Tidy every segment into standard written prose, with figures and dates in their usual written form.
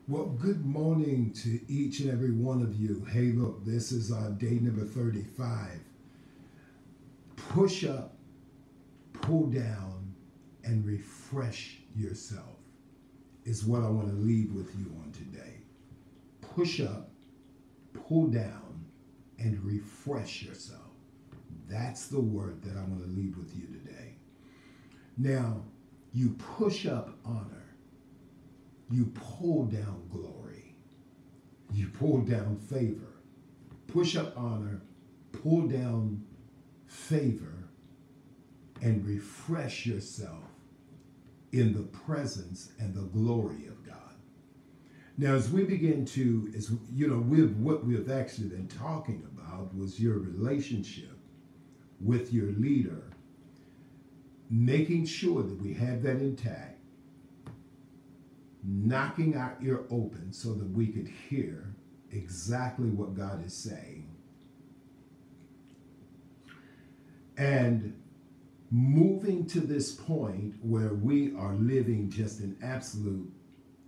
Well, good morning to each and every one of you. Hey, look, this is day number 35. Push up, pull down, and refresh yourself is what I want to leave with you on today. Push up, pull down, and refresh yourself. That's the word that I want to leave with you today. Now, you push up honor, you pull down glory, you pull down favor. Push up honor, pull down favor, and refresh yourself in the presence and the glory of God. Now, as we begin to, as you know, what we've actually been talking about was your relationship with your leader, making sure that we have that intact, knocking our ear open so that we could hear exactly what God is saying, and moving to this point where we are living just an absolute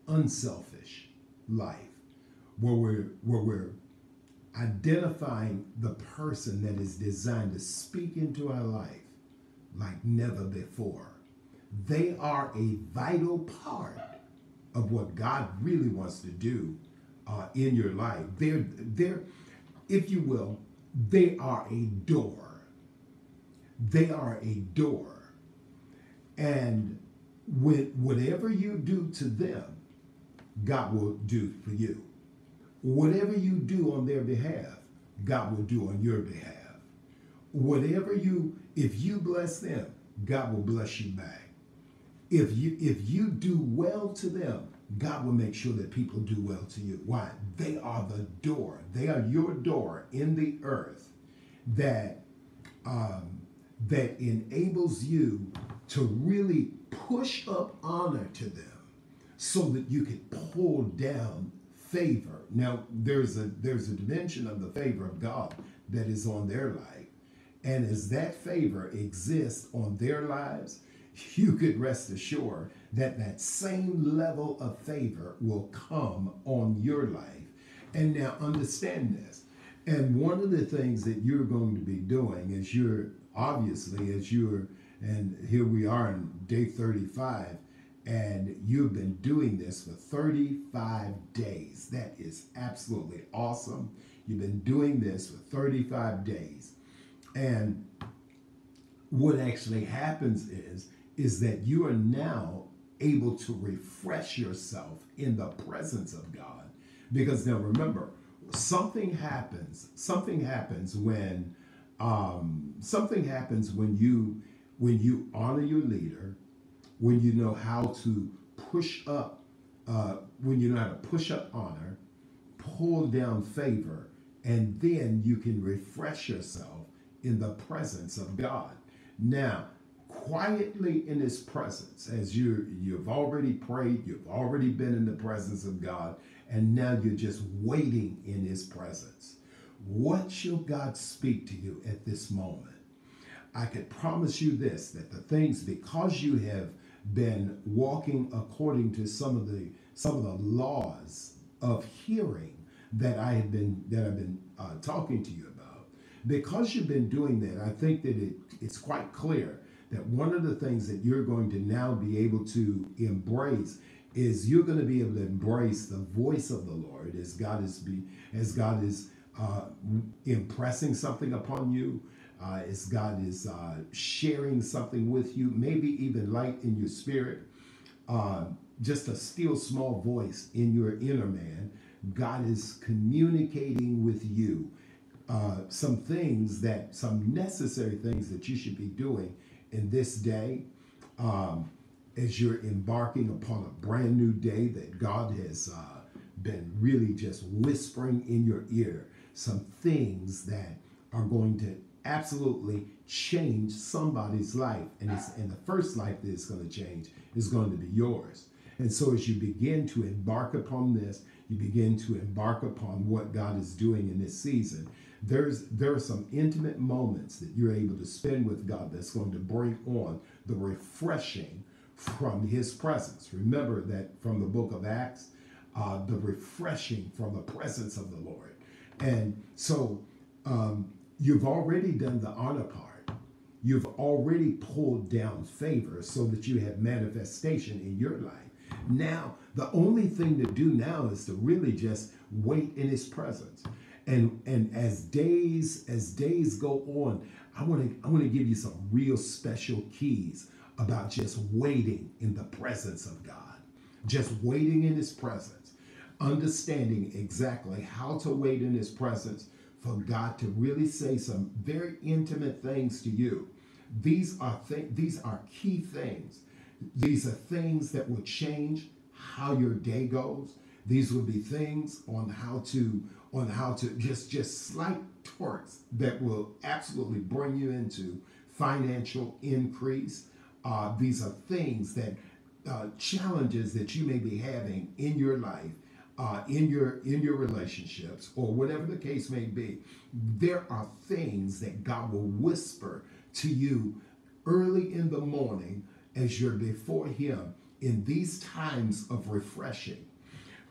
unselfish life, where we're identifying the person that is designed to speak into our life like never before. They are a vital part of what God really wants to do in your life. They're, if you will, they are a door. They are a door. And whatever you do to them, God will do for you. Whatever you do on their behalf, God will do on your behalf. If you bless them, God will bless you back. If you do well to them, God will make sure that people do well to you. Why? They are the door. They are your door in the earth that that enables you to really push up honor to them so that you can pull down favor. Now, there's a dimension of the favor of God that is on their life. And as that favor exists on their lives, you could rest assured that that same level of favor will come on your life. And now understand this. And one of the things that you're going to be doing is and here we are in day 35, and you've been doing this for 35 days. That is absolutely awesome. You've been doing this for 35 days. And what actually happens is that you are now able to refresh yourself in the presence of God. Because now remember, something happens when you honor your leader, when you know how to push up, when you know how to push up honor, pull down favor, and then you can refresh yourself in the presence of God. Now, quietly in His presence, as you've already prayed, you've already been in the presence of God, and now you're just waiting in His presence. What shall God speak to you at this moment? I could promise you this, that the things, because you have been walking according to some of the laws of hearing that I've been talking to you about, because you've been doing that, I think that it's quite clear that one of the things that you're going to now be able to embrace is you're going to be able to embrace the voice of the Lord as God is impressing something upon you, as God is sharing something with you, maybe even light in your spirit, just a still small voice in your inner man. God is communicating with you some necessary things that you should be doing in this day, as you're embarking upon a brand new day that God has been really just whispering in your ear, some things that are going to absolutely change somebody's life. And the first life that is going to change is going to be yours. And so as you begin to embark upon this, you begin to embark upon what God is doing in this season. There are some intimate moments that you're able to spend with God that's going to bring on the refreshing from His presence. Remember that from the book of Acts, the refreshing from the presence of the Lord. And so you've already done the honor part. You've already pulled down favor so that you have manifestation in your life. Now, the only thing to do now is to really just wait in his presence. And as days go on, I want to give you some real special keys about just waiting in the presence of God. Just waiting in his presence. Understanding exactly how to wait in his presence for God to really say some very intimate things to you. These are key things. These are things that will change how your day goes. These will be things on how to just slight twerks that will absolutely bring you into financial increase. These are things that challenges that you may be having in your life, in your relationships, or whatever the case may be. There are things that God will whisper to you early in the morning as you're before him in these times of refreshing.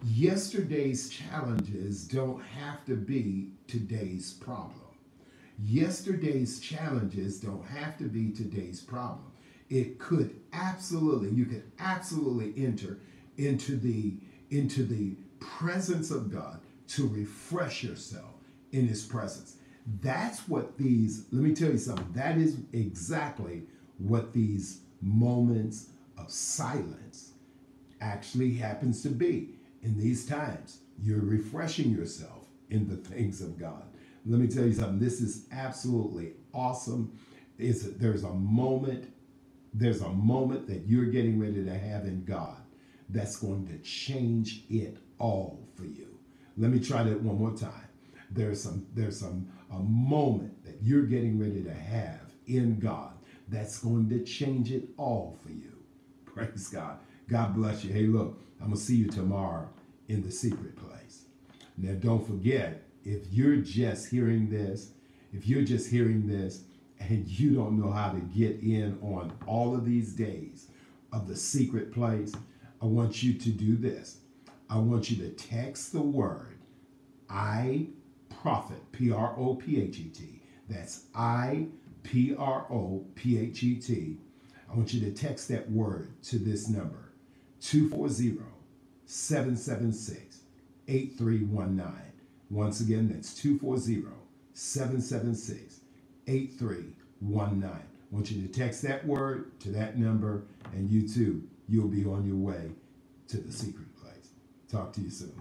Yesterday's challenges don't have to be today's problem. Yesterday's challenges don't have to be today's problem. You could absolutely enter into the presence of God to refresh yourself in his presence. That's what let me tell you something, that is exactly what these moments of silence actually happens to be. In these times, you're refreshing yourself in the things of God. Let me tell you something, this is absolutely awesome. There's a moment that you're getting ready to have in God that's going to change it all for you. Let me try that one more time. There's a moment that you're getting ready to have in God that's going to change it all for you. Praise God. God bless you. Hey, look, I'm going to see you tomorrow in the secret place. Now, don't forget, if you're just hearing this and you don't know how to get in on all of these days of the secret place, I want you to do this. I want you to text the word iProphet, Prophet. That's iProphet. I want you to text that word to this number, 240-776-8319. Once again, that's 240-776-8319. I want you to text that word to that number, and you too, you'll be on your way to the secret place. Talk to you soon.